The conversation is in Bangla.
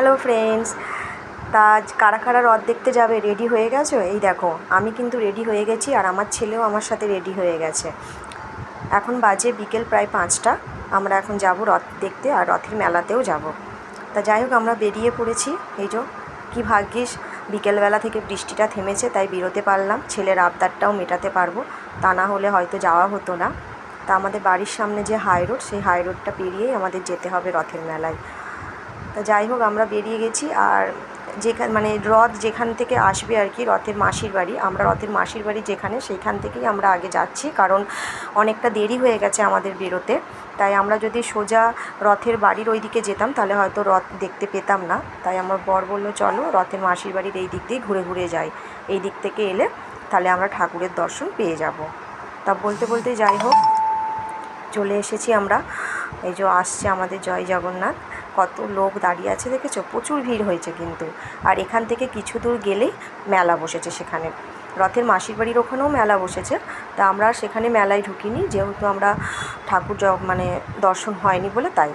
হ্যালো ফ্রেন্ডস, তা কারা কারা রথ দেখতে যাবে রেডি হয়ে গেছো? এই দেখো, আমি কিন্তু রেডি হয়ে গেছি আর আমার ছেলেও আমার সাথে রেডি হয়ে গেছে। এখন বাজে বিকেল প্রায় 5টা। আমরা এখন যাব রথ দেখতে আর রথের মেলাতেও যাব। তা যাই হোক, আমরা বেরিয়ে পড়েছি। এই যে কী ভাগ্যিস বিকেলবেলা থেকে বৃষ্টিটা থেমেছে, তাই বেরোতে পারলাম, ছেলের আবদারটাও মেটাতে পারবো, তা না হলে হয়তো যাওয়া হতো না। তা আমাদের বাড়ির সামনে যে হাই রোড, সেই হাই রোডটা পেরিয়েই আমাদের যেতে হবে রথের মেলায়। তা যাই হোক, আমরা বেরিয়ে গেছি। আর মানে রথ যেখান থেকে আসবে আর কি, রথের মাসির বাড়ি, আমরা রথের মাসির বাড়ি যেখানে, সেইখান থেকেই আমরা আগে যাচ্ছি, কারণ অনেকটা দেরি হয়ে গেছে আমাদের বেরোতে। তাই আমরা যদি সোজা রথের বাড়ির ওই দিকে যেতাম তাহলে হয়তো রথ দেখতে পেতাম না। তাই আমার বর বললো চলো রথের মাসির বাড়ির এই দিক দিয়ে ঘুরে ঘুরে যাই, এই দিক থেকে এলে তাহলে আমরা ঠাকুরের দর্শন পেয়ে যাব। তা বলতে বলতে যাই হোক, চলে এসেছি আমরা। এই যে আসছে আমাদের জয় জগন্নাথ। কত লোক দাঁড়িয়ে আছে দেখেছো, প্রচুর ভিড় হয়েছে কিন্তু। আর এখান থেকে কিছু দূর গেলেই মেলা বসেছে, সেখানে রথের মাসির বাড়ির ওখানেও মেলা বসেছে। তা আমরা সেখানে মেলায় ঢুকিনি, যেহেতু আমরা ঠাকুর মানে দর্শন হয়নি বলে, তাই।